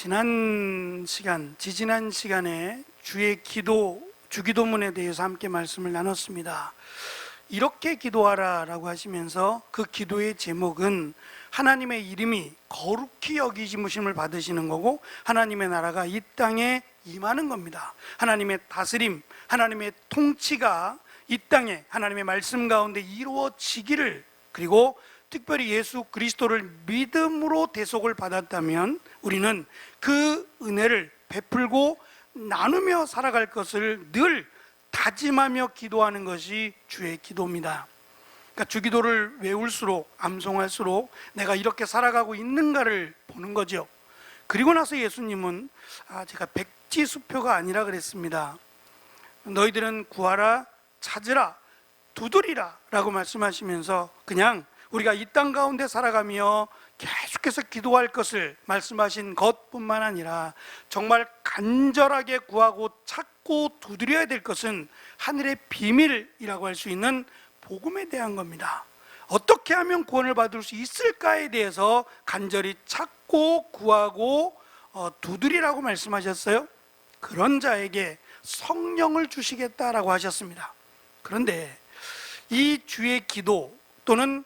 지지난 시간에 주기도문에 대해서 함께 말씀을 나눴습니다. 이렇게 기도하라 라고 하시면서 그 기도의 제목은 하나님의 이름이 거룩히 여기심을 받으시는 거고, 하나님의 나라가 이 땅에 임하는 겁니다. 하나님의 다스림, 하나님의 통치가 이 땅에 하나님의 말씀 가운데 이루어지기를, 그리고 특별히 예수 그리스도를 믿음으로 대속을 받았다면 우리는 그 은혜를 베풀고 나누며 살아갈 것을 늘 다짐하며 기도하는 것이 주의 기도입니다. 그러니까 주기도를 외울수록, 암송할수록 내가 이렇게 살아가고 있는가를 보는 거죠. 그리고 나서 예수님은 제가 백지수표가 아니라 그랬습니다. 너희들은 구하라, 찾으라, 두드리라 라고 말씀하시면서 그냥 우리가 이 땅 가운데 살아가며 계속해서 기도할 것을 말씀하신 것뿐만 아니라 정말 간절하게 구하고 찾고 두드려야 될 것은 하늘의 비밀이라고 할 수 있는 복음에 대한 겁니다. 어떻게 하면 구원을 받을 수 있을까에 대해서 간절히 찾고 구하고 두드리라고 말씀하셨어요. 그런 자에게 성령을 주시겠다라고 하셨습니다. 그런데 이 주의 기도 또는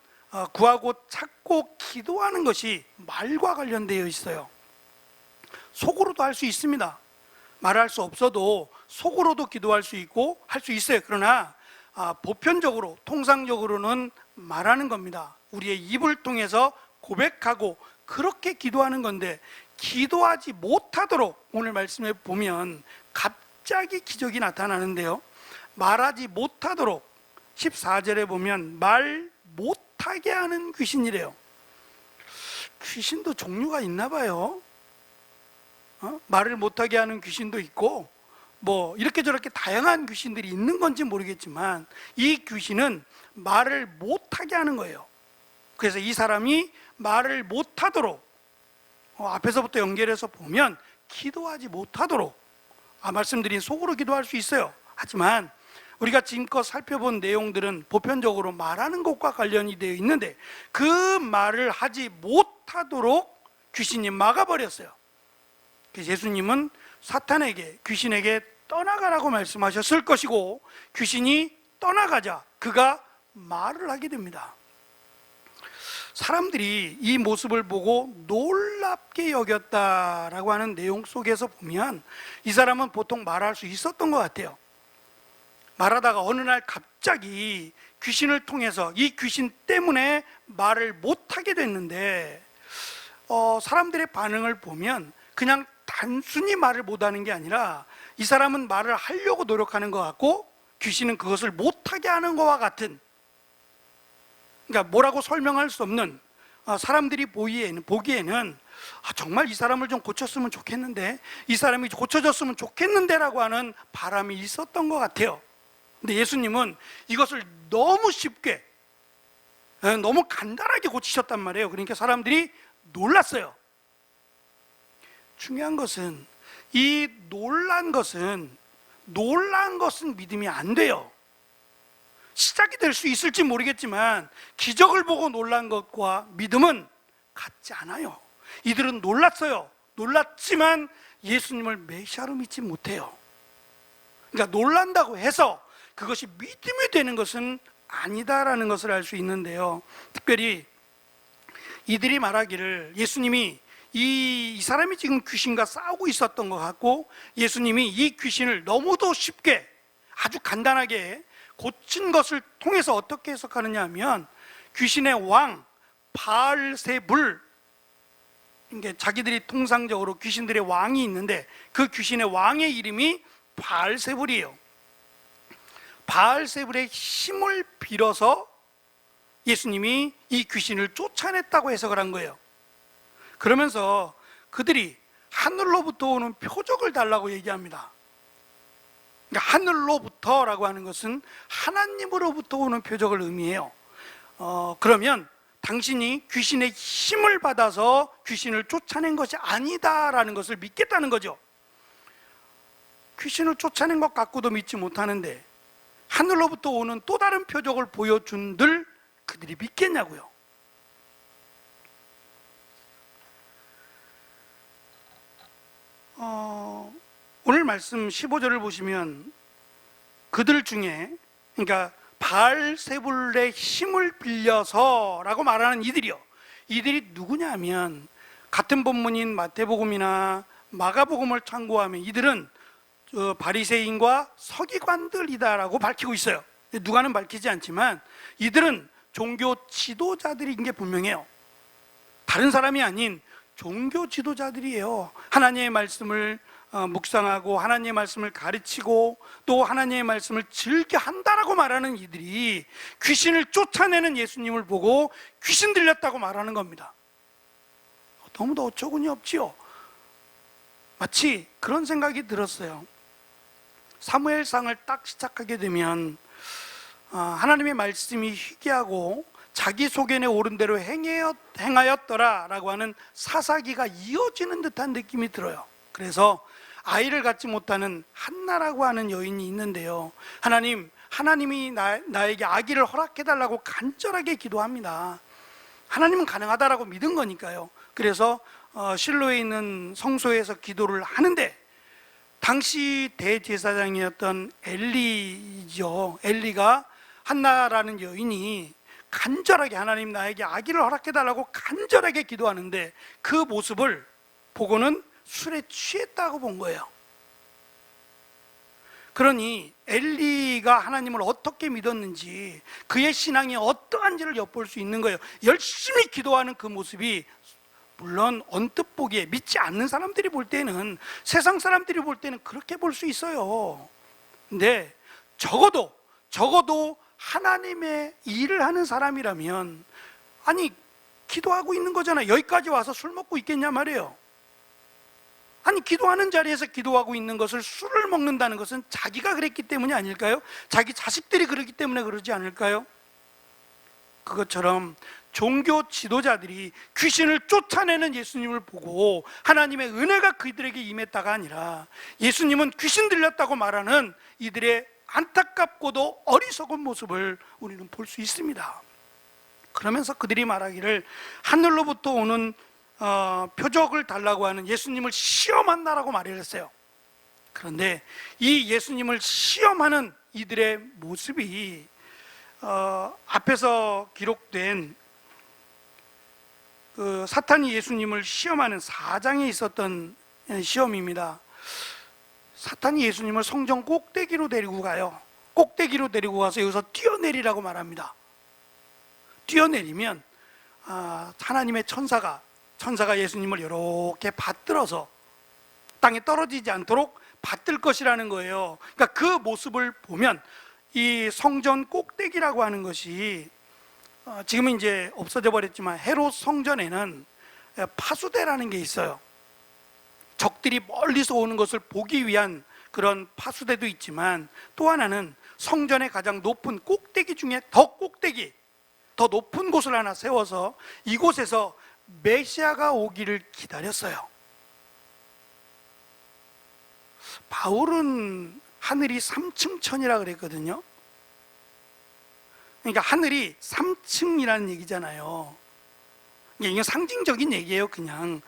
구하고 찾고 기도하는 것이 말과 관련되어 있어요. 속으로도 할 수 있습니다. 말할 수 없어도 속으로도 기도할 수 있고 할 수 있어요. 그러나 보편적으로, 통상적으로는 말하는 겁니다. 우리의 입을 통해서 고백하고 그렇게 기도하는 건데, 기도하지 못하도록 오늘 말씀에 보면 갑자기 기적이 나타나는데요, 말하지 못하도록 14절에 보면 말 못하게 하는 귀신이래요. 귀신도 종류가 있나 봐요. 말을 못하게 하는 귀신도 있고 이렇게 저렇게 다양한 귀신들이 있는 건지 모르겠지만 이 귀신은 말을 못하게 하는 거예요. 그래서 이 사람이 말을 못하도록 앞에서부터 연결해서 보면 기도하지 못하도록, 말씀드린 속으로 기도할 수 있어요. 하지만 우리가 지금껏 살펴본 내용들은 보편적으로 말하는 것과 관련이 되어 있는데 그 말을 하지 못하도록 귀신이 막아버렸어요. 그래서 예수님은 사탄에게, 귀신에게 떠나가라고 말씀하셨을 것이고, 귀신이 떠나가자 그가 말을 하게 됩니다. 사람들이 이 모습을 보고 놀랍게 여겼다라고 하는 내용 속에서 보면 이 사람은 보통 말할 수 있었던 것 같아요. 말하다가 어느 날 갑자기 귀신을 통해서 이 귀신 때문에 말을 못하게 됐는데 사람들의 반응을 보면 그냥 단순히 말을 못하는 게 아니라 이 사람은 말을 하려고 노력하는 것 같고 귀신은 그것을 못하게 하는 것과 같은, 그러니까 뭐라고 설명할 수 없는, 사람들이 보기에는 정말 이 사람을 좀 고쳤으면 좋겠는데, 이 사람이 고쳐졌으면 좋겠는데 라고 하는 바람이 있었던 것 같아요. 근데 예수님은 이것을 너무 쉽게, 너무 간단하게 고치셨단 말이에요. 그러니까 사람들이 놀랐어요. 중요한 것은 이 놀란 것은 믿음이 안 돼요. 시작이 될 수 있을지 모르겠지만 기적을 보고 놀란 것과 믿음은 같지 않아요. 이들은 놀랐어요. 놀랐지만 예수님을 메시아로 믿지 못해요. 그러니까 놀란다고 해서 그것이 믿음이 되는 것은 아니다라는 것을 알 수 있는데요, 특별히 이들이 말하기를 예수님이 이 사람이 지금 귀신과 싸우고 있었던 것 같고, 예수님이 이 귀신을 너무도 쉽게 아주 간단하게 고친 것을 통해서 어떻게 해석하느냐 하면, 귀신의 왕 바알세불, 이게 자기들이 통상적으로 귀신들의 왕이 있는데 그 귀신의 왕의 이름이 바알세불이에요. 바알세불의 힘을 빌어서 예수님이 이 귀신을 쫓아냈다고 해석을 한 거예요. 그러면서 그들이 하늘로부터 오는 표적을 달라고 얘기합니다. 그러니까 하늘로부터라고 하는 것은 하나님으로부터 오는 표적을 의미해요. 그러면 당신이 귀신의 힘을 받아서 귀신을 쫓아낸 것이 아니다라는 것을 믿겠다는 거죠. 귀신을 쫓아낸 것 갖고도 믿지 못하는데 하늘로부터 오는 또 다른 표적을 보여준들 그들이 믿겠냐고요. 오늘 말씀 15절을 보시면 그들 중에, 그러니까 바알세불의 힘을 빌려서라고 말하는 이들이 누구냐면, 같은 본문인 마태복음이나 마가복음을 참고하면 이들은 바리새인과 서기관들이다라고 밝히고 있어요. 누가는 밝히지 않지만 이들은 종교 지도자들인 게 분명해요. 다른 사람이 아닌 종교 지도자들이에요. 하나님의 말씀을 묵상하고 하나님의 말씀을 가르치고 또 하나님의 말씀을 즐겨 한다라고 말하는 이들이 귀신을 쫓아내는 예수님을 보고 귀신 들렸다고 말하는 겁니다. 너무도 어처구니 없지요. 마치 그런 생각이 들었어요. 사무엘상을 딱 시작하게 되면 하나님의 말씀이 희귀하고 자기 소견에 오른 대로 행하였더라 라고 하는 사사기가 이어지는 듯한 느낌이 들어요. 그래서 아이를 갖지 못하는 한나라고 하는 여인이 있는데요, 하나님이 나에게 아기를 허락해달라고 간절하게 기도합니다. 하나님은 가능하다라고 믿은 거니까요. 그래서 실로에 있는 성소에서 기도를 하는데, 당시 대제사장이었던 엘리가 한나라는 여인이 간절하게 하나님 나에게 아기를 허락해달라고 간절하게 기도하는데, 그 모습을 보고는 술에 취했다고 본 거예요. 그러니 엘리가 하나님을 어떻게 믿었는지, 그의 신앙이 어떠한지를 엿볼 수 있는 거예요. 열심히 기도하는 그 모습이, 물론 언뜻 보기에 믿지 않는 사람들이 볼 때는, 세상 사람들이 볼 때는 그렇게 볼 수 있어요. 근데 적어도 하나님의 일을 하는 사람이라면, 아니 기도하고 있는 거잖아, 여기까지 와서 술 먹고 있겠냐 말이에요. 아니 기도하는 자리에서 기도하고 있는 것을 술을 먹는다는 것은 자기가 그랬기 때문이 아닐까요? 자기 자식들이 그러기 때문에 그러지 않을까요? 그것처럼 종교 지도자들이 귀신을 쫓아내는 예수님을 보고 하나님의 은혜가 그들에게 임했다가 아니라, 예수님은 귀신 들렸다고 말하는 이들의 안타깝고도 어리석은 모습을 우리는 볼 수 있습니다. 그러면서 그들이 말하기를, 하늘로부터 오는 표적을 달라고 하는 예수님을 시험한다라고 말을 했어요. 그런데 이 예수님을 시험하는 이들의 모습이 앞에서 기록된 그 사탄이 예수님을 시험하는 4장에 있었던 시험입니다. 사탄이 예수님을 성전 꼭대기로 데리고 가요. 꼭대기로 데리고 가서 여기서 뛰어내리라고 말합니다. 뛰어내리면 하나님의 천사가 예수님을 이렇게 받들어서 땅에 떨어지지 않도록 받들 것이라는 거예요. 그러니까 그 모습을 보면, 이 성전 꼭대기라고 하는 것이 지금은 이제 없어져 버렸지만, 헤롯 성전에는 파수대라는 게 있어요. 적들이 멀리서 오는 것을 보기 위한 그런 파수대도 있지만, 또 하나는 성전의 가장 높은 꼭대기 중에 더 높은 곳을 하나 세워서 이곳에서 메시아가 오기를 기다렸어요. 바울은 하늘이 3층 천이라 그랬거든요. 그러니까 하늘이 3층이라는 얘기잖아요. 이게 상징적인 얘기예요. 그냥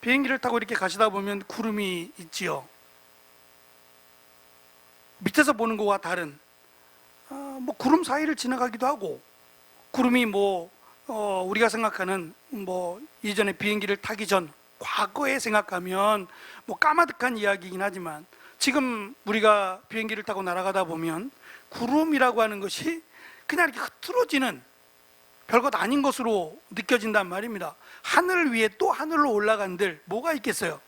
비행기를 타고 이렇게 가시다 보면 구름이 있지요. 밑에서 보는 것과 다른 구름 사이를 지나가기도 하고, 구름이 우리가 생각하는 이전에 비행기를 타기 전 과거에 생각하면 까마득한 이야기이긴 하지만, 지금 우리가 비행기를 타고 날아가다 보면 구름이라고 하는 것이 그냥 이렇게 흐트러지는 별것 아닌 것으로 느껴진단 말입니다. 하늘 위에 또 하늘로 올라간들 뭐가 있겠어요?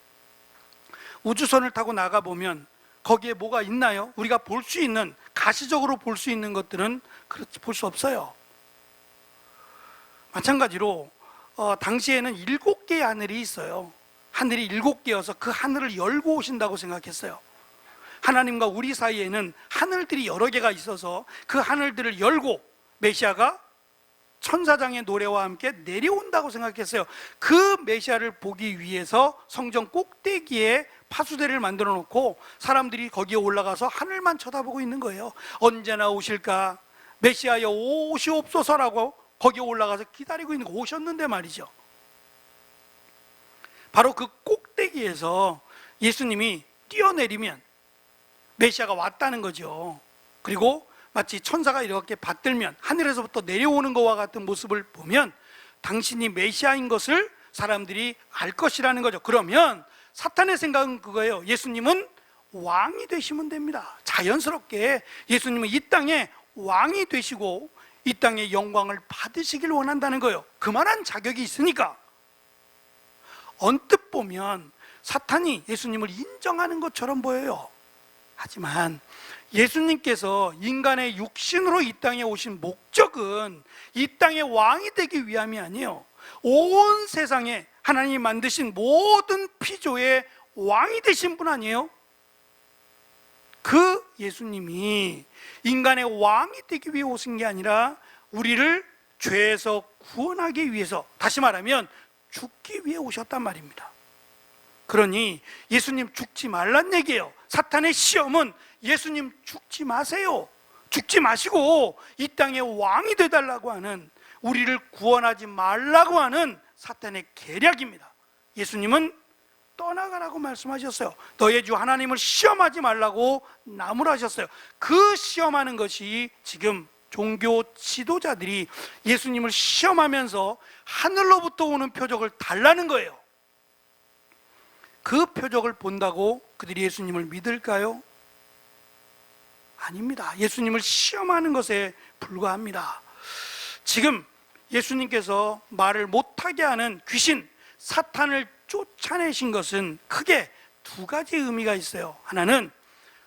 우주선을 타고 나가보면 거기에 뭐가 있나요? 우리가 볼 수 있는, 가시적으로 볼 수 있는 것들은 그렇지 볼 수 없어요. 마찬가지로 당시에는 7개의 하늘이 있어요. 하늘이 7개여서 그 하늘을 열고 오신다고 생각했어요. 하나님과 우리 사이에는 하늘들이 여러 개가 있어서 그 하늘들을 열고 메시아가 천사장의 노래와 함께 내려온다고 생각했어요. 그 메시아를 보기 위해서 성전 꼭대기에 파수대를 만들어 놓고 사람들이 거기에 올라가서 하늘만 쳐다보고 있는 거예요. 언제나 오실까, 메시아여 오시옵소서라고 거기에 올라가서 기다리고 있는 거, 오셨는데 말이죠. 바로 그 꼭대기에서 예수님이 뛰어내리면 메시아가 왔다는 거죠. 그리고 마치 천사가 이렇게 받들면 하늘에서부터 내려오는 것과 같은 모습을 보면 당신이 메시아인 것을 사람들이 알 것이라는 거죠. 그러면 사탄의 생각은 그거예요. 예수님은 왕이 되시면 됩니다. 자연스럽게 예수님은 이 땅에 왕이 되시고 이 땅의 영광을 받으시길 원한다는 거예요. 그만한 자격이 있으니까. 언뜻 보면 사탄이 예수님을 인정하는 것처럼 보여요. 하지만 예수님께서 인간의 육신으로 이 땅에 오신 목적은 이 땅의 왕이 되기 위함이 아니에요. 온 세상에 하나님이 만드신 모든 피조의 왕이 되신 분 아니에요? 그 예수님이 인간의 왕이 되기 위해 오신 게 아니라 우리를 죄에서 구원하기 위해서, 다시 말하면 죽기 위해 오셨단 말입니다. 그러니 예수님 죽지 말란 얘기예요. 사탄의 시험은 예수님 죽지 마세요, 죽지 마시고 이 땅의 왕이 되달라고 하는, 우리를 구원하지 말라고 하는 사탄의 계략입니다. 예수님은 떠나가라고 말씀하셨어요. 너의 주 하나님을 시험하지 말라고 나무라셨어요. 그 시험하는 것이 지금 종교 지도자들이 예수님을 시험하면서 하늘로부터 오는 표적을 달라는 거예요. 그 표적을 본다고 그들이 예수님을 믿을까요? 아닙니다. 예수님을 시험하는 것에 불과합니다. 지금 예수님께서 말을 못하게 하는 귀신 사탄을 쫓아내신 것은 크게 두 가지 의미가 있어요. 하나는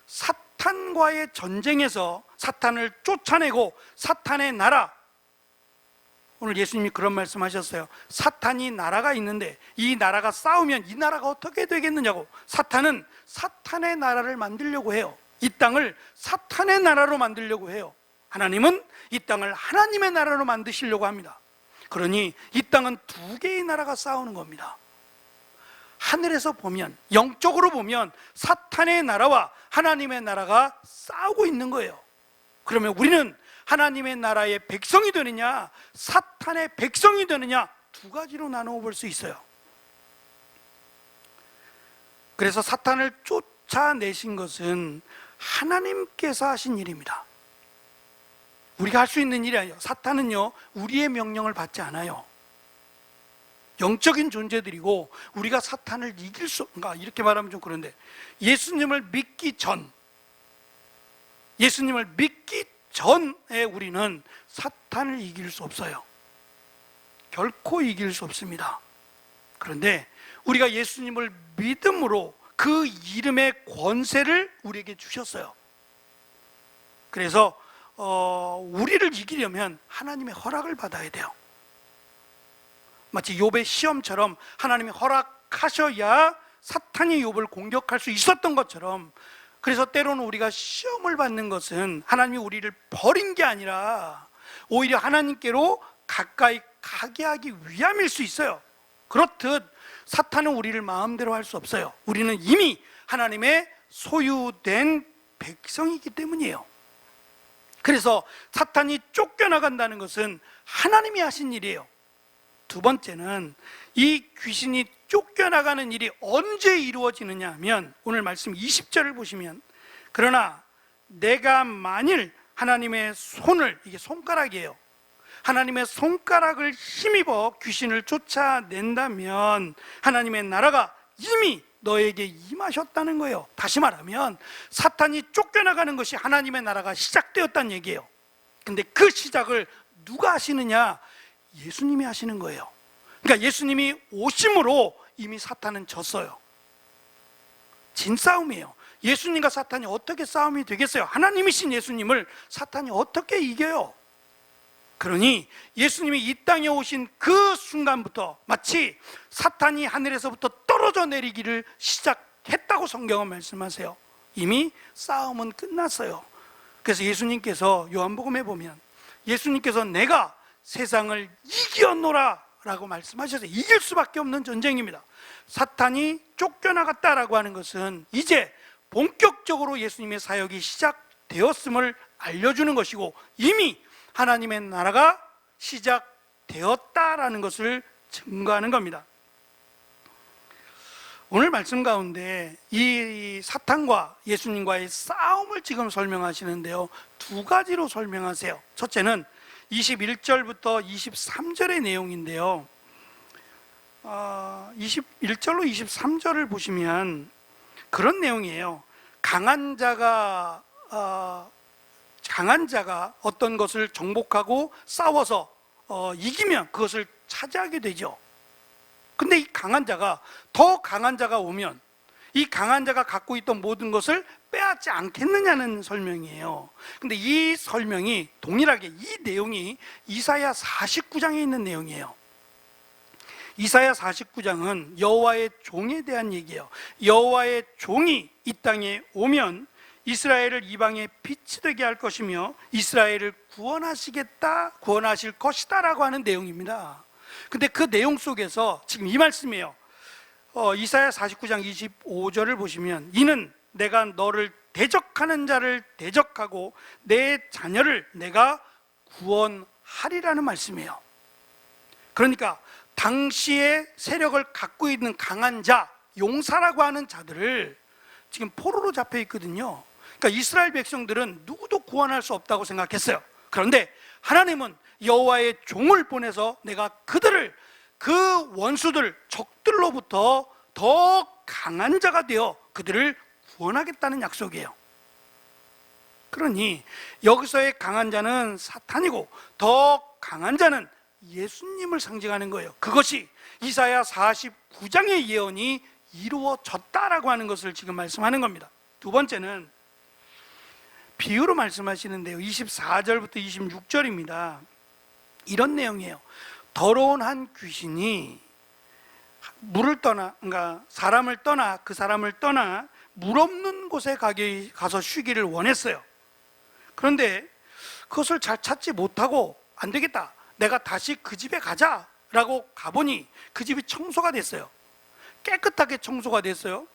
사탄과의 전쟁에서 사탄을 쫓아내고 사탄의 나라, 오늘 예수님이 그런 말씀하셨어요. 사탄이 나라가 있는데 이 나라가 싸우면 이 나라가 어떻게 되겠느냐고. 사탄은 사탄의 나라를 만들려고 해요. 이 땅을 사탄의 나라로 만들려고 해요. 하나님은 이 땅을 하나님의 나라로 만드시려고 합니다. 그러니 이 땅은 두 개의 나라가 싸우는 겁니다. 하늘에서 보면, 영적으로 보면 사탄의 나라와 하나님의 나라가 싸우고 있는 거예요. 그러면 우리는 하나님의 나라의 백성이 되느냐 사탄의 백성이 되느냐, 두 가지로 나누어 볼 수 있어요. 그래서 사탄을 쫓아내신 것은 하나님께서 하신 일입니다. 우리가 할 수 있는 일이 아니에요. 사탄은요 우리의 명령을 받지 않아요. 영적인 존재들이고 우리가 사탄을 이길 수 없는가, 이렇게 말하면 좀 그런데, 예수님을 믿기 전에 우리는 사탄을 이길 수 없어요. 결코 이길 수 없습니다. 그런데 우리가 예수님을 믿음으로 그 이름의 권세를 우리에게 주셨어요. 그래서 우리를 이기려면 하나님의 허락을 받아야 돼요. 마치 욥의 시험처럼 하나님이 허락하셔야 사탄이 욥을 공격할 수 있었던 것처럼, 그래서 때로는 우리가 시험을 받는 것은 하나님이 우리를 버린 게 아니라 오히려 하나님께로 가까이 가게 하기 위함일 수 있어요. 그렇듯 사탄은 우리를 마음대로 할 수 없어요. 우리는 이미 하나님의 소유된 백성이기 때문이에요. 그래서 사탄이 쫓겨나간다는 것은 하나님이 하신 일이에요. 두 번째는 이 귀신이 쫓겨나가는 일이 언제 이루어지느냐 하면, 오늘 말씀 20절을 보시면, 그러나 내가 만일 하나님의 손을, 이게 손가락이에요, 하나님의 손가락을 힘입어 귀신을 쫓아낸다면 하나님의 나라가 이미 너에게 임하셨다는 거예요. 다시 말하면 사탄이 쫓겨나가는 것이 하나님의 나라가 시작되었다는 얘기예요. 근데 그 시작을 누가 하시느냐? 예수님이 하시는 거예요. 그러니까 예수님이 오심으로 이미 사탄은 졌어요. 진싸움이에요. 예수님과 사탄이 어떻게 싸움이 되겠어요? 하나님이신 예수님을 사탄이 어떻게 이겨요? 그러니 예수님이 이 땅에 오신 그 순간부터 마치 사탄이 하늘에서부터 떨어져 내리기를 시작했다고 성경은 말씀하세요. 이미 싸움은 끝났어요. 그래서 예수님께서 요한복음에 보면 예수님께서 내가 세상을 이겼노라 라고 말씀하셔서 이길 수밖에 없는 전쟁입니다. 사탄이 쫓겨나갔다라고 하는 것은 이제 본격적으로 예수님의 사역이 시작되었음을 알려주는 것이고, 이미 하나님의 나라가 시작되었다라는 것을 증거하는 겁니다. 오늘 말씀 가운데 이 사탄과 예수님과의 싸움을 지금 설명하시는데요, 두 가지로 설명하세요. 첫째는 21절부터 23절의 내용인데요, 21절로 23절을 보시면 그런 내용이에요. 강한 자가 어떤 것을 정복하고 싸워서 이기면 그것을 차지하게 되죠. 근데 이 강한 자가, 더 강한 자가 오면 이 강한 자가 갖고 있던 모든 것을 빼앗지 않겠느냐는 설명이에요. 근데 이 설명이 동일하게, 이 내용이 이사야 49장에 있는 내용이에요. 이사야 49장은 여호와의 종에 대한 얘기예요. 여호와의 종이 이 땅에 오면 이스라엘을 이방의 빛이 되게 할 것이며 이스라엘을 구원하실 것이다 라고 하는 내용입니다. 근데 그 내용 속에서 지금 이 말씀이에요. 이사야 49장 25절을 보시면, 이는 내가 너를 대적하는 자를 대적하고 내 자녀를 내가 구원하리라는 말씀이에요. 그러니까 당시의 세력을 갖고 있는 강한 자, 용사라고 하는 자들을 지금 포로로 잡혀 있거든요. 그러니까 이스라엘 백성들은 누구도 구원할 수 없다고 생각했어요. 그런데 하나님은 여호와의 종을 보내서 내가 그들을, 그 원수들, 적들로부터 더 강한 자가 되어 그들을 구원하겠다는 약속이에요. 그러니 여기서의 강한 자는 사탄이고 더 강한 자는 예수님을 상징하는 거예요. 그것이 이사야 49장의 예언이 이루어졌다라고 하는 것을 지금 말씀하는 겁니다. 두 번째는 비유로 말씀하시는데요, 24절부터 26절입니다. 이런 내용이에요. 더러운 한 귀신이 물을 떠나, 그러니까 사람을 떠나, 그 사람을 떠나 물 없는 곳에 가서 쉬기를 원했어요. 그런데 그것을 잘 찾지 못하고, 안 되겠다, 내가 다시 그 집에 가자라고 가보니 그 집이 청소가 됐어요. 깨끗하게 청소가 됐어요.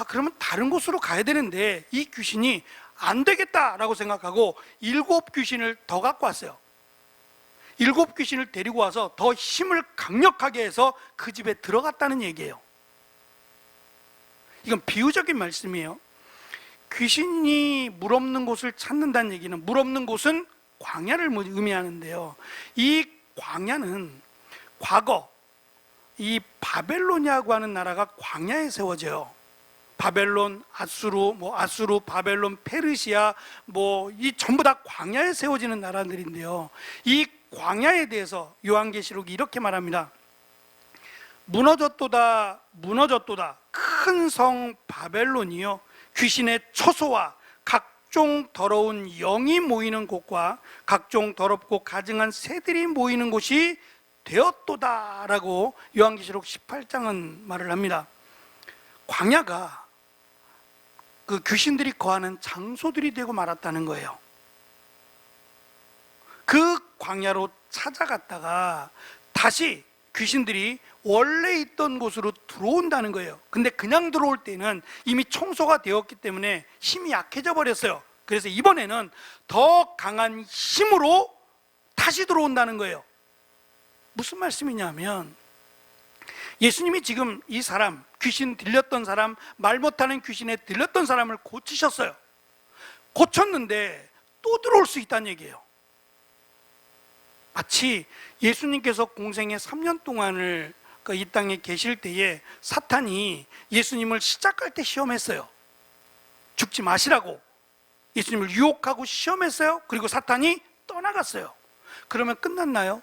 그러면 다른 곳으로 가야 되는데, 이 귀신이 안 되겠다라고 생각하고 7 귀신을 더 갖고 왔어요. 7 귀신을 데리고 와서 더 힘을 강력하게 해서 그 집에 들어갔다는 얘기예요. 이건 비유적인 말씀이에요. 귀신이 물 없는 곳을 찾는다는 얘기는, 물 없는 곳은 광야를 의미하는데요, 이 광야는 과거 이 바벨론이라고 하는 나라가 광야에 세워져요. 바벨론, 아수르, 바벨론, 페르시아, 이 전부 다 광야에 세워지는 나라들인데요, 이 광야에 대해서 요한계시록이 이렇게 말합니다. 무너졌도다, 무너졌도다, 큰 성 바벨론이요, 귀신의 처소와 각종 더러운 영이 모이는 곳과 각종 더럽고 가증한 새들이 모이는 곳이 되었도다 라고 요한계시록 18장은 말을 합니다. 광야가 그 귀신들이 거하는 장소들이 되고 말았다는 거예요. 그 광야로 찾아갔다가 다시 귀신들이 원래 있던 곳으로 들어온다는 거예요. 근데 그냥 들어올 때는 이미 청소가 되었기 때문에 힘이 약해져 버렸어요. 그래서 이번에는 더 강한 힘으로 다시 들어온다는 거예요. 무슨 말씀이냐면, 예수님이 지금 이 사람, 귀신 들렸던 사람, 말 못하는 귀신에 들렸던 사람을 고치셨어요. 고쳤는데 또 들어올 수 있다는 얘기예요. 마치 예수님께서 공생의 3년 동안을 이 땅에 계실 때에 사탄이 예수님을 시작할 때 시험했어요. 죽지 마시라고 예수님을 유혹하고 시험했어요. 그리고 사탄이 떠나갔어요. 그러면 끝났나요?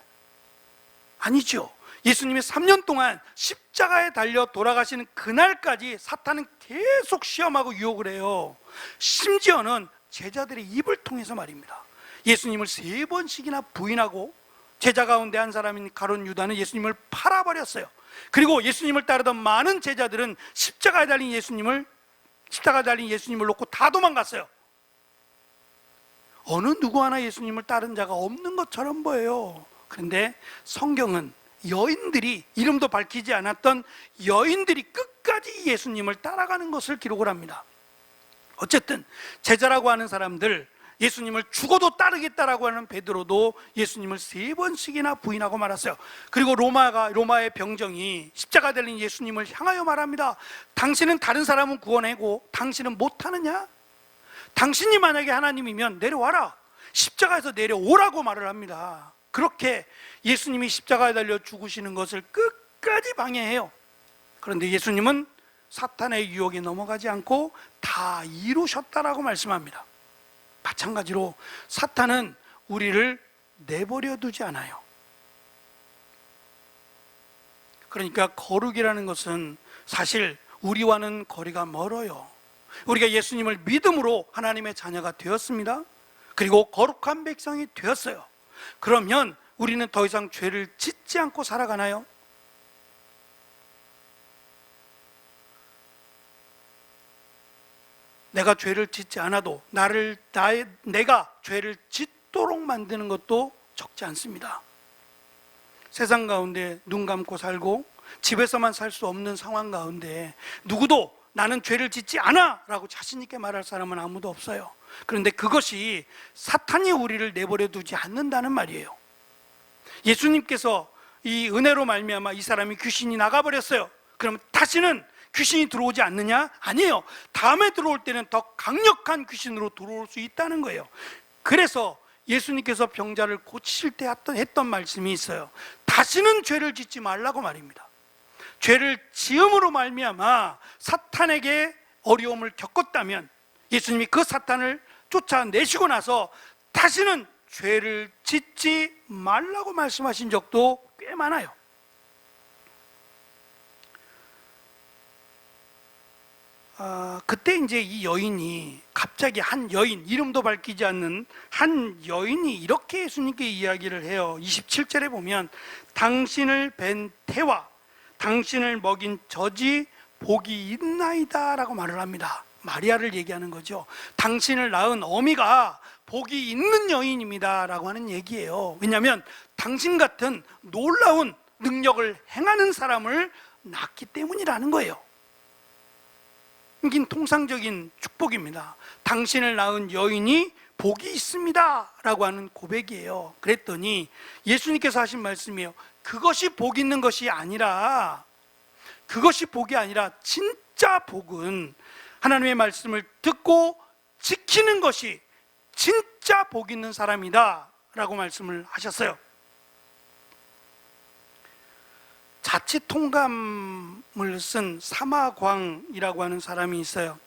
아니죠. 예수님이 3년 동안 십자가에 달려 돌아가시는 그날까지 사탄은 계속 시험하고 유혹을 해요. 심지어는 제자들의 입을 통해서 말입니다. 예수님을 3번씩이나 부인하고, 제자 가운데 한 사람인 가룟 유다는 예수님을 팔아버렸어요. 그리고 예수님을 따르던 많은 제자들은 십자가에 달린 예수님을 놓고 다 도망갔어요. 어느 누구 하나 예수님을 따른 자가 없는 것처럼 보여요. 그런데 성경은 여인들이, 이름도 밝히지 않았던 여인들이 끝까지 예수님을 따라가는 것을 기록을 합니다. 어쨌든 제자라고 하는 사람들, 예수님을 죽어도 따르겠다라고 하는 베드로도 예수님을 3번씩이나 부인하고 말았어요. 그리고 로마의 병정이 십자가 달린 예수님을 향하여 말합니다. 당신은 다른 사람은 구원하고 당신은 못하느냐? 당신이 만약에 하나님이면 내려와라, 십자가에서 내려오라고 말을 합니다. 그렇게 예수님이 십자가에 달려 죽으시는 것을 끝까지 방해해요. 그런데 예수님은 사탄의 유혹에 넘어가지 않고 다 이루셨다라고 말씀합니다. 마찬가지로 사탄은 우리를 내버려 두지 않아요. 그러니까 거룩이라는 것은 사실 우리와는 거리가 멀어요. 우리가 예수님을 믿음으로 하나님의 자녀가 되었습니다. 그리고 거룩한 백성이 되었어요. 그러면 우리는 더 이상 죄를 짓지 않고 살아가나요? 내가 죄를 짓지 않아도 내가 죄를 짓도록 만드는 것도 적지 않습니다. 세상 가운데 눈 감고 살고 집에서만 살 수 없는 상황 가운데 누구도 나는 죄를 짓지 않아 라고 자신 있게 말할 사람은 아무도 없어요. 그런데 그것이 사탄이 우리를 내버려 두지 않는다는 말이에요. 예수님께서 이 은혜로 말미암아 이 사람이 귀신이 나가버렸어요. 그러면 다시는 귀신이 들어오지 않느냐? 아니에요. 다음에 들어올 때는 더 강력한 귀신으로 들어올 수 있다는 거예요. 그래서 예수님께서 병자를 고치실 때 했던 말씀이 있어요. 다시는 죄를 짓지 말라고 말입니다. 죄를 지음으로 말미암아 사탄에게 어려움을 겪었다면 예수님이 그 사탄을 쫓아내시고 나서 다시는 죄를 짓지 말라고 말씀하신 적도 꽤 많아요. 그때 이제 이 여인이 갑자기 한 여인, 이름도 밝히지 않는 한 여인이 이렇게 예수님께 이야기를 해요. 27절에 보면 당신을 뵌 태와 당신을 먹인 젖이 복이 있나이다 라고 말을 합니다. 마리아를 얘기하는 거죠. 당신을 낳은 어미가 복이 있는 여인입니다 라고 하는 얘기예요. 왜냐하면 당신 같은 놀라운 능력을 행하는 사람을 낳기 때문이라는 거예요. 이긴 통상적인 축복입니다. 당신을 낳은 여인이 복이 있습니다 라고 하는 고백이에요. 그랬더니 예수님께서 하신 말씀이에요. 그것이 복 있는 것이 아니라, 그것이 복이 아니라 진짜 복은 하나님의 말씀을 듣고 지키는 것이 진짜 복 있는 사람이다 라고 말씀을 하셨어요. 자칫 통감을 쓴 사마광이라고 하는 사람이 있어요.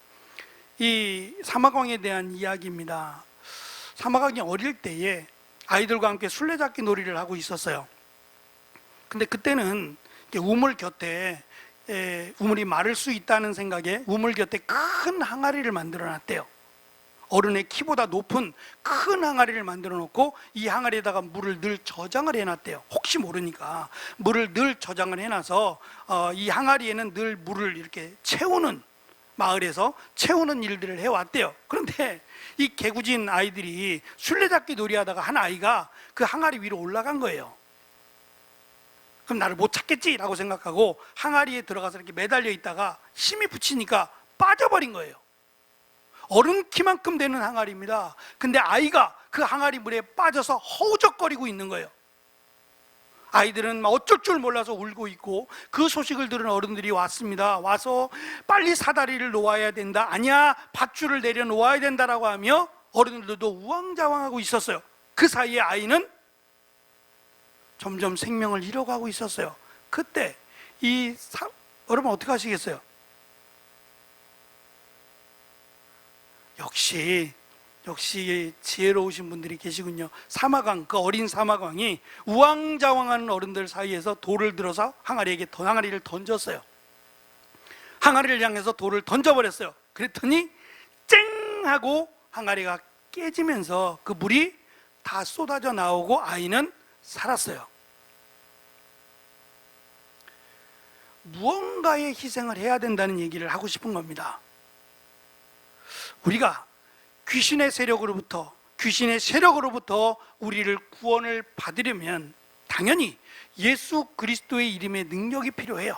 이 사마광에 대한 이야기입니다. 사마광이 어릴 때에 아이들과 함께 술래잡기 놀이를 하고 있었어요. 근데 그때는 우물 곁에 우물이 마를 수 있다는 생각에 우물 곁에 큰 항아리를 만들어 놨대요. 어른의 키보다 높은 큰 항아리를 만들어 놓고 이 항아리에다가 물을 늘 저장을 해놨대요. 혹시 모르니까 물을 늘 저장을 해놔서 이 항아리에는 늘 물을 이렇게 채우는, 마을에서 채우는 일들을 해왔대요. 그런데 이 개구진 아이들이 술래잡기 놀이하다가 한 아이가 그 항아리 위로 올라간 거예요. 그럼 나를 못 찾겠지 라고 생각하고 항아리에 들어가서 이렇게 매달려 있다가 힘이 붙이니까 빠져버린 거예요. 어른 키만큼 되는 항아리입니다. 근데 아이가 그 항아리 물에 빠져서 허우적거리고 있는 거예요. 아이들은 어쩔 줄 몰라서 울고 있고, 그 소식을 들은 어른들이 왔습니다. 와서 빨리 사다리를 놓아야 된다, 아니야 밧줄을 내려놓아야 된다라고 하며 어른들도 우왕좌왕하고 있었어요. 그 사이에 아이는 점점 생명을 잃어가고 있었어요. 그때 여러분 어떻게 하시겠어요? 역시 지혜로우신 분들이 계시군요. 사마광, 그 어린 사마광이 우왕좌왕하는 어른들 사이에서 돌을 들어서 항아리를 던졌어요. 항아리를 향해서 돌을 던져버렸어요. 그랬더니 쨍 하고 항아리가 깨지면서 그 물이 다 쏟아져 나오고 아이는 살았어요. 무언가의 희생을 해야 된다는 얘기를 하고 싶은 겁니다. 우리가 귀신의 세력으로부터 우리를 구원을 받으려면 당연히 예수 그리스도의 이름의 능력이 필요해요.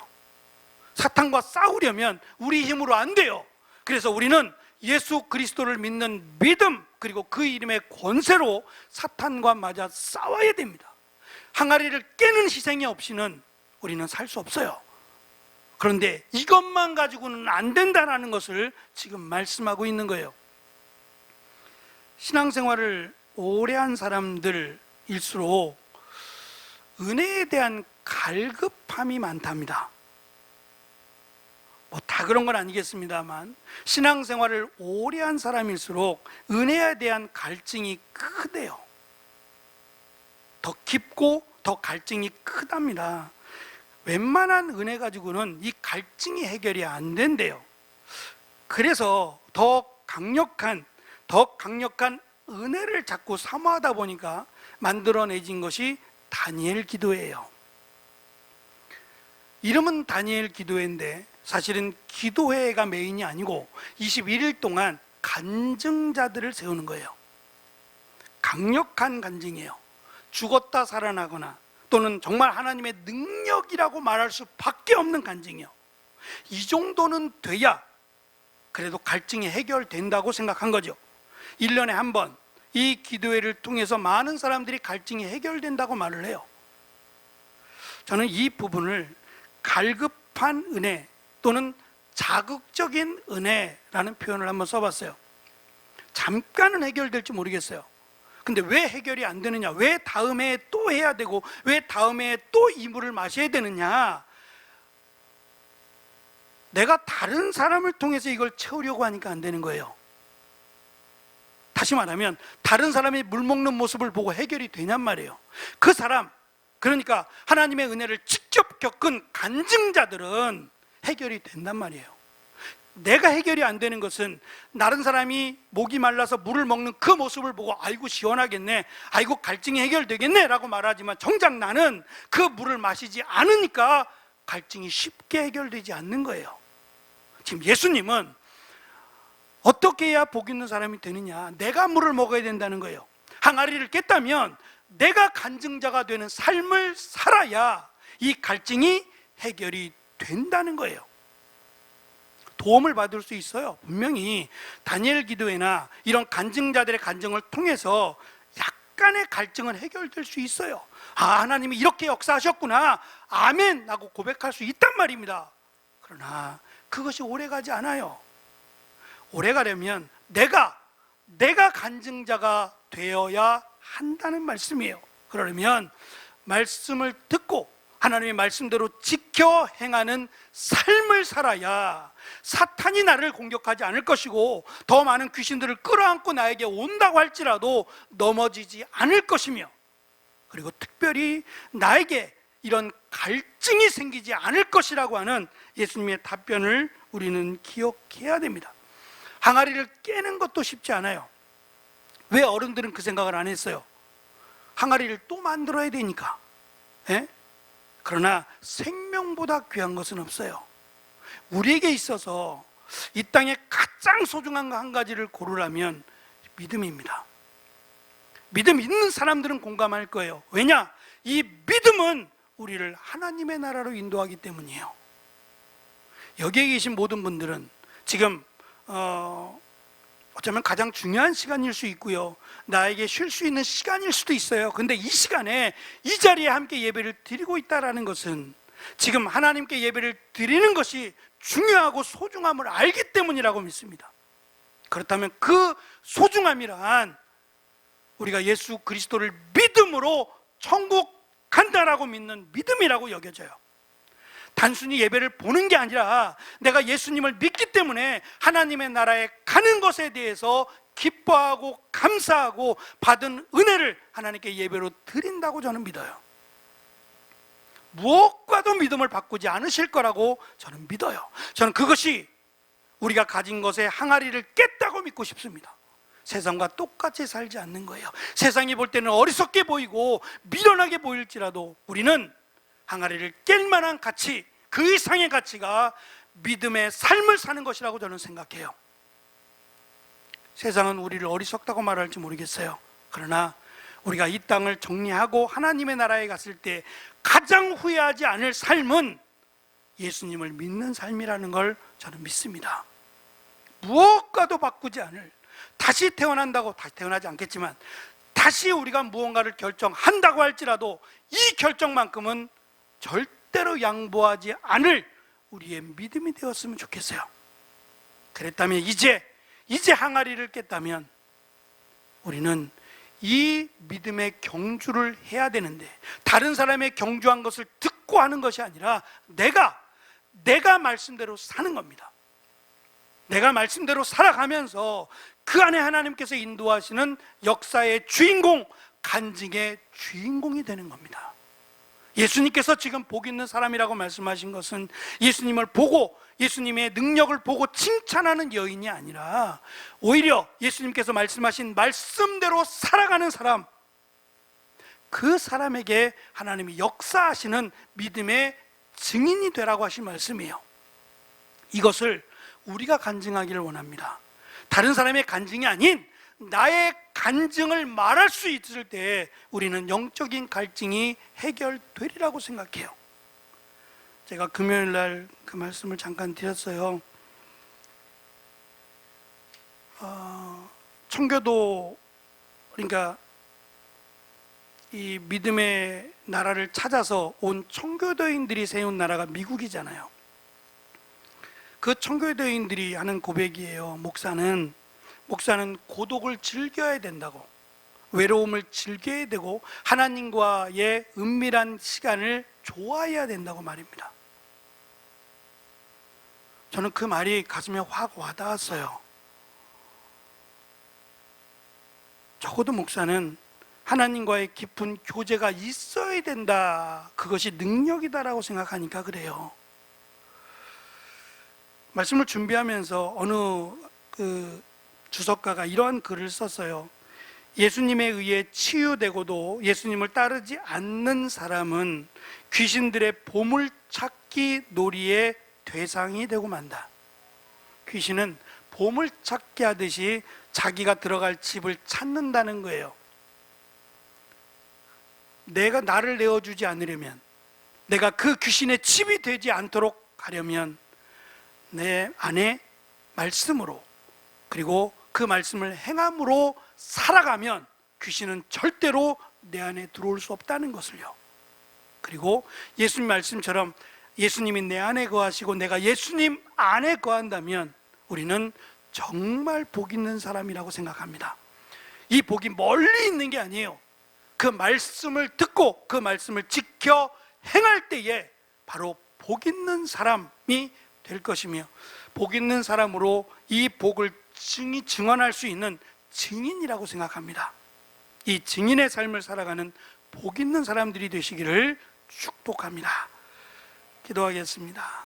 사탄과 싸우려면 우리 힘으로 안 돼요. 그래서 우리는 예수 그리스도를 믿는 믿음, 그리고 그 이름의 권세로 사탄과 맞아 싸워야 됩니다. 항아리를 깨는 희생이 없이는 우리는 살 수 없어요. 그런데 이것만 가지고는 안 된다는 것을 지금 말씀하고 있는 거예요. 신앙생활을 오래 한 사람들일수록 은혜에 대한 갈급함이 많답니다. 뭐 다 그런 건 아니겠습니다만, 신앙생활을 오래 한 사람일수록 은혜에 대한 갈증이 크대요. 더 깊고 더 갈증이 크답니다. 웬만한 은혜 가지고는 이 갈증이 해결이 안 된대요. 그래서 더 강력한 은혜를 자꾸 사모하다 보니까 만들어내진 것이 다니엘 기도회예요. 이름은 다니엘 기도회인데 사실은 기도회가 메인이 아니고 21일 동안 간증자들을 세우는 거예요. 강력한 간증이에요. 죽었다 살아나거나 또는 정말 하나님의 능력이라고 말할 수밖에 없는 간증이요. 이 정도는 돼야 그래도 갈증이 해결된다고 생각한 거죠. 1년에 한 번 이 기도회를 통해서 많은 사람들이 갈증이 해결된다고 말을 해요. 저는 이 부분을 갈급한 은혜 또는 자극적인 은혜라는 표현을 한번 써봤어요. 잠깐은 해결될지 모르겠어요. 근데 왜 해결이 안 되느냐? 왜 다음에 또 해야 되고 왜 다음에 또 이 물을 마셔야 되느냐? 내가 다른 사람을 통해서 이걸 채우려고 하니까 안 되는 거예요. 다시 말하면 다른 사람이 물 먹는 모습을 보고 해결이 되냔 말이에요. 그 사람, 그러니까 하나님의 은혜를 직접 겪은 간증자들은 해결이 된단 말이에요. 내가 해결이 안 되는 것은 다른 사람이 목이 말라서 물을 먹는 그 모습을 보고 아이고 시원하겠네, 아이고 갈증이 해결되겠네 라고 말하지만 정작 나는 그 물을 마시지 않으니까 갈증이 쉽게 해결되지 않는 거예요. 지금 예수님은 어떻게 해야 복 있는 사람이 되느냐? 내가 물을 먹어야 된다는 거예요. 항아리를 깼다면 내가 간증자가 되는 삶을 살아야 이 갈증이 해결이 된다는 거예요. 도움을 받을 수 있어요. 분명히 다니엘 기도회나 이런 간증자들의 간증을 통해서 약간의 갈증은 해결될 수 있어요. 아, 하나님이 이렇게 역사하셨구나, 아멘 하고 고백할 수 있단 말입니다. 그러나 그것이 오래가지 않아요. 오래가려면 내가 간증자가 되어야 한다는 말씀이에요. 그러려면 말씀을 듣고 하나님의 말씀대로 지켜 행하는 삶을 살아야 사탄이 나를 공격하지 않을 것이고 더 많은 귀신들을 끌어안고 나에게 온다고 할지라도 넘어지지 않을 것이며, 그리고 특별히 나에게 이런 갈증이 생기지 않을 것이라고 하는 예수님의 답변을 우리는 기억해야 됩니다. 항아리를 깨는 것도 쉽지 않아요. 왜 어른들은 그 생각을 안 했어요? 항아리를 또 만들어야 되니까. 예? 그러나 생명보다 귀한 것은 없어요. 우리에게 있어서 이 땅에 가장 소중한 거 한 가지를 고르라면 믿음입니다. 믿음 있는 사람들은 공감할 거예요. 왜냐? 이 믿음은 우리를 하나님의 나라로 인도하기 때문이에요. 여기에 계신 모든 분들은 지금 어쩌면 가장 중요한 시간일 수 있고요, 나에게 쉴 수 있는 시간일 수도 있어요. 근데 이 시간에 이 자리에 함께 예배를 드리고 있다는 것은 지금 하나님께 예배를 드리는 것이 중요하고 소중함을 알기 때문이라고 믿습니다. 그렇다면 그 소중함이란 우리가 예수 그리스도를 믿음으로 천국 간다라고 믿는 믿음이라고 여겨져요. 단순히 예배를 보는 게 아니라 내가 예수님을 믿기 때문에 하나님의 나라에 가는 것에 대해서 기뻐하고 감사하고 받은 은혜를 하나님께 예배로 드린다고 저는 믿어요. 무엇과도 믿음을 바꾸지 않으실 거라고 저는 믿어요. 저는 그것이 우리가 가진 것의 항아리를 깼다고 믿고 싶습니다. 세상과 똑같이 살지 않는 거예요. 세상이 볼 때는 어리석게 보이고 미련하게 보일지라도 우리는 항아리를 깰 만한 가치, 그 이상의 가치가 믿음의 삶을 사는 것이라고 저는 생각해요. 세상은 우리를 어리석다고 말할지 모르겠어요. 그러나 우리가 이 땅을 정리하고 하나님의 나라에 갔을 때 가장 후회하지 않을 삶은 예수님을 믿는 삶이라는 걸 저는 믿습니다. 무엇과도 바꾸지 않을, 다시 태어난다고 다시 태어나지 않겠지만 다시 우리가 무언가를 결정한다고 할지라도 이 결정만큼은 절대로 양보하지 않을 우리의 믿음이 되었으면 좋겠어요. 그랬다면 이제 항아리를 깼다면 우리는 이 믿음의 경주를 해야 되는데, 다른 사람의 경주한 것을 듣고 하는 것이 아니라 내가 말씀대로 사는 겁니다. 내가 말씀대로 살아가면서 그 안에 하나님께서 인도하시는 역사의 주인공, 간증의 주인공이 되는 겁니다. 예수님께서 지금 복 있는 사람이라고 말씀하신 것은 예수님을 보고 예수님의 능력을 보고 칭찬하는 여인이 아니라 오히려 예수님께서 말씀하신 말씀대로 살아가는 사람, 그 사람에게 하나님이 역사하시는 믿음의 증인이 되라고 하신 말씀이에요. 이것을 우리가 간증하기를 원합니다. 다른 사람의 간증이 아닌 나의 간증을 말할 수 있을 때 우리는 영적인 갈증이 해결되리라고 생각해요. 제가 금요일 날 그 말씀을 잠깐 드렸어요. 청교도, 그러니까 이 믿음의 나라를 찾아서 온 청교도인들이 세운 나라가 미국이잖아요. 그 청교도인들이 하는 고백이에요. 목사는 고독을 즐겨야 된다고, 외로움을 즐겨야 되고 하나님과의 은밀한 시간을 좋아해야 된다고 말입니다. 저는 그 말이 가슴에 확 와닿았어요. 적어도 목사는 하나님과의 깊은 교제가 있어야 된다, 그것이 능력이다라고 생각하니까 그래요. 말씀을 준비하면서 어느 주석가가 이러한 글을 썼어요. 예수님에 의해 치유되고도 예수님을 따르지 않는 사람은 귀신들의 보물찾기 놀이의 대상이 되고 만다. 귀신은 보물찾기 하듯이 자기가 들어갈 집을 찾는다는 거예요. 내가 나를 내어주지 않으려면, 내가 그 귀신의 집이 되지 않도록 하려면 내 안에 말씀으로, 그리고 그 말씀을 행함으로 살아가면 귀신은 절대로 내 안에 들어올 수 없다는 것을요. 그리고 예수님 말씀처럼 예수님이 내 안에 거하시고 내가 예수님 안에 거한다면 우리는 정말 복 있는 사람이라고 생각합니다. 이 복이 멀리 있는 게 아니에요. 그 말씀을 듣고 그 말씀을 지켜 행할 때에 바로 복 있는 사람이 될 것이며, 복 있는 사람으로 이 복을 증언할 수 있는 증인이라고 생각합니다. 이 증인의 삶을 살아가는 복 있는 사람들이 되시기를 축복합니다. 기도하겠습니다.